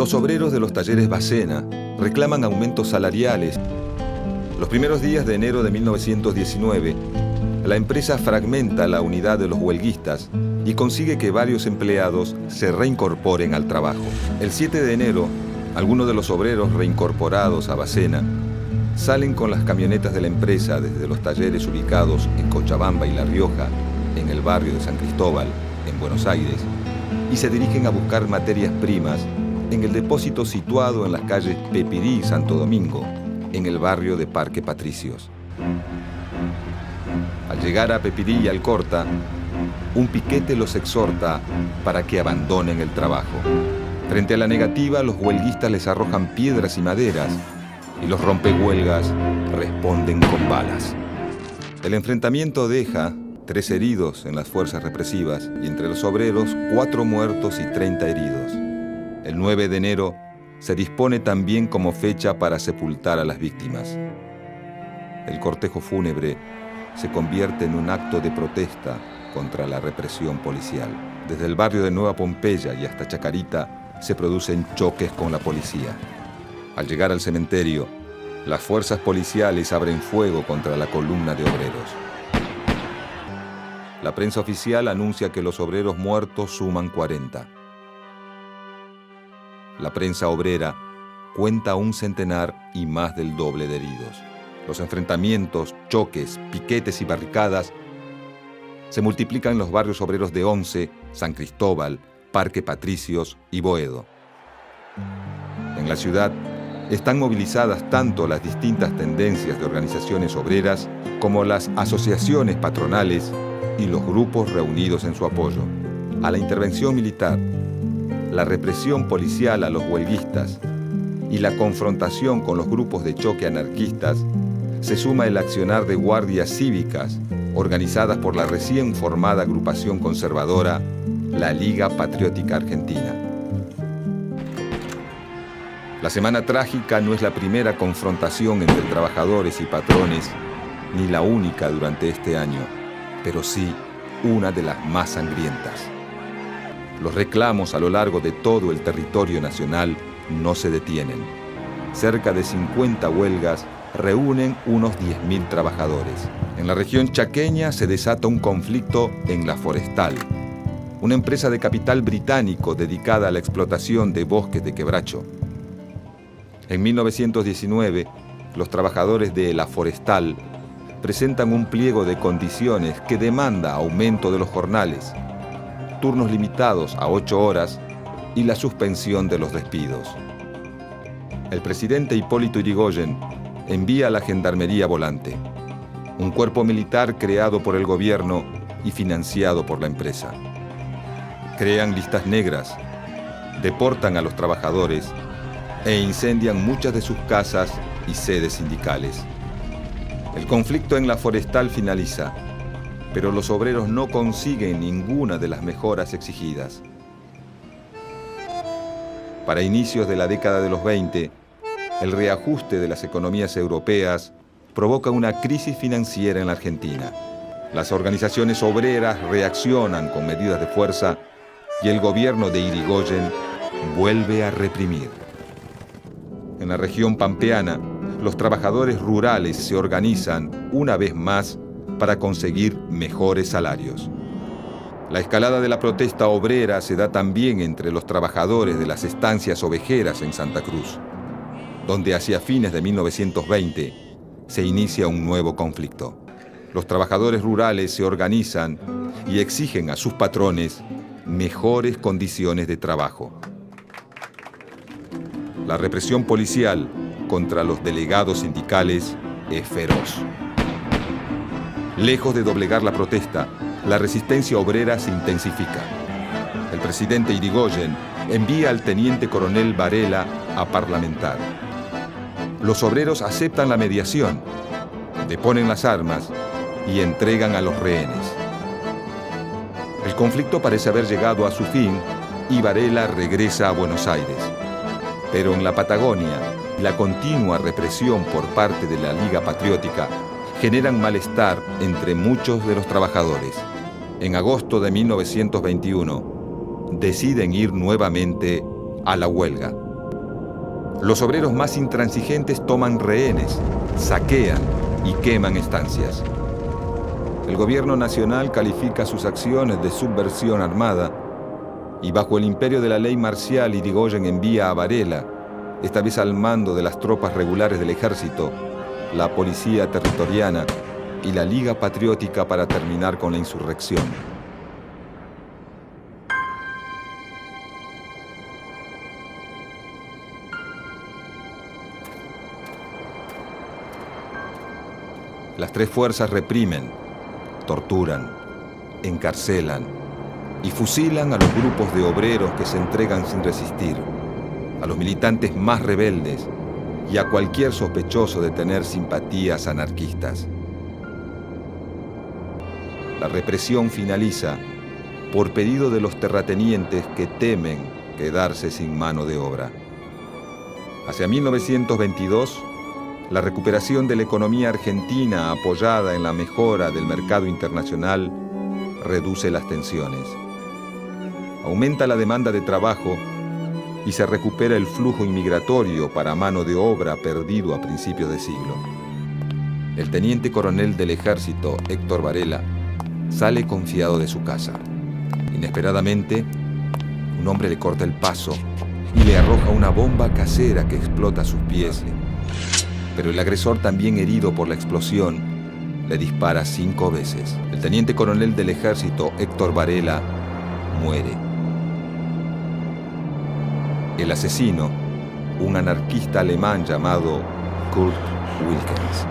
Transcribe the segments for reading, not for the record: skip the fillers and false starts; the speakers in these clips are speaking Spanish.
Los obreros de los talleres Bacena reclaman aumentos salariales. Los primeros días de enero de 1919, la empresa fragmenta la unidad de los huelguistas y consigue que varios empleados se reincorporen al trabajo. El 7 de enero, algunos de los obreros reincorporados a Bacena salen con las camionetas de la empresa desde los talleres ubicados en Cochabamba y La Rioja, en el barrio de San Cristóbal, en Buenos Aires, y se dirigen a buscar materias primas en el depósito situado en las calles Pepirí y Santo Domingo, en el barrio de Parque Patricios. Al llegar a Pepirí y Alcorta, un piquete los exhorta para que abandonen el trabajo. Frente a la negativa, los huelguistas les arrojan piedras y maderas y los rompehuelgas responden con balas. El enfrentamiento deja 3 heridos en las fuerzas represivas y entre los obreros 4 muertos y 30 heridos. El 9 de enero se dispone también como fecha para sepultar a las víctimas. El cortejo fúnebre se convierte en un acto de protesta contra la represión policial. Desde el barrio de Nueva Pompeya y hasta Chacarita se producen choques con la policía. Al llegar al cementerio, las fuerzas policiales abren fuego contra la columna de obreros. La prensa oficial anuncia que los obreros muertos suman 40. La prensa obrera cuenta un centenar y más del doble de heridos. Los enfrentamientos, choques, piquetes y barricadas se multiplican en los barrios obreros de Once, San Cristóbal, Parque Patricios y Boedo. En la ciudad están movilizadas tanto las distintas tendencias de organizaciones obreras como las asociaciones patronales y los grupos reunidos en su apoyo. A la intervención militar, la represión policial a los huelguistas y la confrontación con los grupos de choque anarquistas se suma el accionar de guardias cívicas organizadas por la recién formada agrupación conservadora, la Liga Patriótica Argentina. La Semana Trágica no es la primera confrontación entre trabajadores y patrones, ni la única durante este año, pero sí una de las más sangrientas. Los reclamos a lo largo de todo el territorio nacional no se detienen. Cerca de 50 huelgas reúnen unos 10.000 trabajadores. En la región chaqueña se desata un conflicto en La Forestal, una empresa de capital británico dedicada a la explotación de bosques de quebracho. En 1919, los trabajadores de La Forestal presentan un pliego de condiciones que demanda aumento de los jornales, turnos limitados a 8 horas y la suspensión de los despidos. El presidente Hipólito Yrigoyen envía a la Gendarmería Volante, un cuerpo militar creado por el gobierno y financiado por la empresa. Crean listas negras, deportan a los trabajadores e incendian muchas de sus casas y sedes sindicales. El conflicto en La Forestal finaliza, pero los obreros no consiguen ninguna de las mejoras exigidas. Para inicios de la década de los 20, el reajuste de las economías europeas provoca una crisis financiera en la Argentina. Las organizaciones obreras reaccionan con medidas de fuerza y el gobierno de Yrigoyen vuelve a reprimir. En la región pampeana, los trabajadores rurales se organizan una vez más para conseguir mejores salarios. La escalada de la protesta obrera se da también entre los trabajadores de las estancias ovejeras en Santa Cruz, donde hacia fines de 1920 se inicia un nuevo conflicto. Los trabajadores rurales se organizan y exigen a sus patrones mejores condiciones de trabajo. La represión policial contra los delegados sindicales es feroz. Lejos de doblegar la protesta, la resistencia obrera se intensifica. El presidente Yrigoyen envía al teniente coronel Varela a parlamentar. Los obreros aceptan la mediación, deponen las armas y entregan a los rehenes. El conflicto parece haber llegado a su fin y Varela regresa a Buenos Aires. Pero en la Patagonia, la continua represión por parte de la Liga Patriótica generan malestar entre muchos de los trabajadores. En agosto de 1921, deciden ir nuevamente a la huelga. Los obreros más intransigentes toman rehenes, saquean y queman estancias. El gobierno nacional califica sus acciones de subversión armada y bajo el imperio de la ley marcial Irigoyen envía a Varela, esta vez al mando de las tropas regulares del ejército, la policía territoriana y la Liga Patriótica para terminar con la insurrección. Las tres fuerzas reprimen, torturan, encarcelan y fusilan a los grupos de obreros que se entregan sin resistir, a los militantes más rebeldes y a cualquier sospechoso de tener simpatías anarquistas. La represión finaliza por pedido de los terratenientes que temen quedarse sin mano de obra. Hacia 1922, la recuperación de la economía argentina, apoyada en la mejora del mercado internacional, reduce las tensiones. Aumenta la demanda de trabajo y se recupera el flujo inmigratorio para mano de obra perdido a principios de siglo. El teniente coronel del ejército, Héctor Varela, sale confiado de su casa. Inesperadamente, un hombre le corta el paso y le arroja una bomba casera que explota a sus pies. Pero el agresor, también herido por la explosión, le dispara 5 veces. El teniente coronel del ejército, Héctor Varela, muere. El asesino, un anarquista alemán llamado Kurt Wilkens,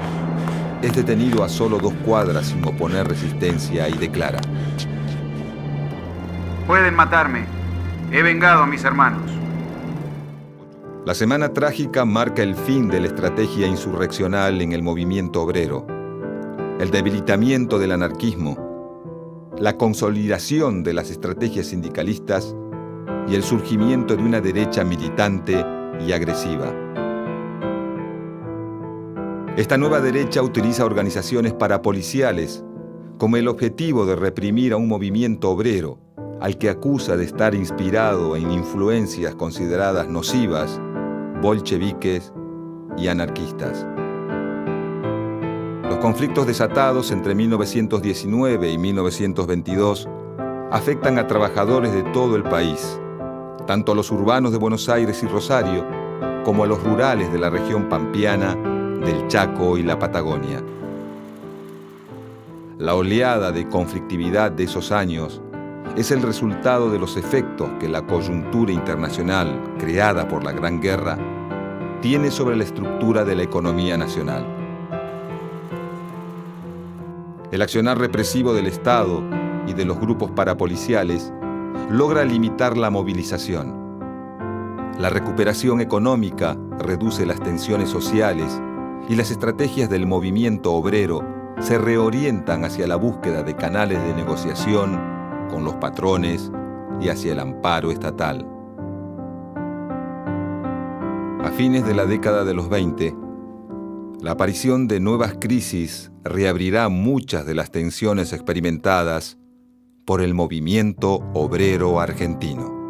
es detenido a solo 2 cuadras sin oponer resistencia y declara: pueden matarme, he vengado a mis hermanos. La semana trágica marca el fin de la estrategia insurreccional en el movimiento obrero, el debilitamiento del anarquismo, la consolidación de las estrategias sindicalistas y el surgimiento de una derecha militante y agresiva. Esta nueva derecha utiliza organizaciones parapoliciales con el objetivo de reprimir a un movimiento obrero al que acusa de estar inspirado en influencias consideradas nocivas, bolcheviques y anarquistas. Los conflictos desatados entre 1919 y 1922 afectan a trabajadores de todo el país, tanto a los urbanos de Buenos Aires y Rosario, como a los rurales de la región pampeana, del Chaco y la Patagonia. La oleada de conflictividad de esos años es el resultado de los efectos que la coyuntura internacional, creada por la Gran Guerra, tiene sobre la estructura de la economía nacional. El accionar represivo del Estado y de los grupos parapoliciales logra limitar la movilización. La recuperación económica reduce las tensiones sociales y las estrategias del movimiento obrero se reorientan hacia la búsqueda de canales de negociación con los patrones y hacia el amparo estatal. A fines de la década de los 20, la aparición de nuevas crisis reabrirá muchas de las tensiones experimentadas por el movimiento obrero argentino.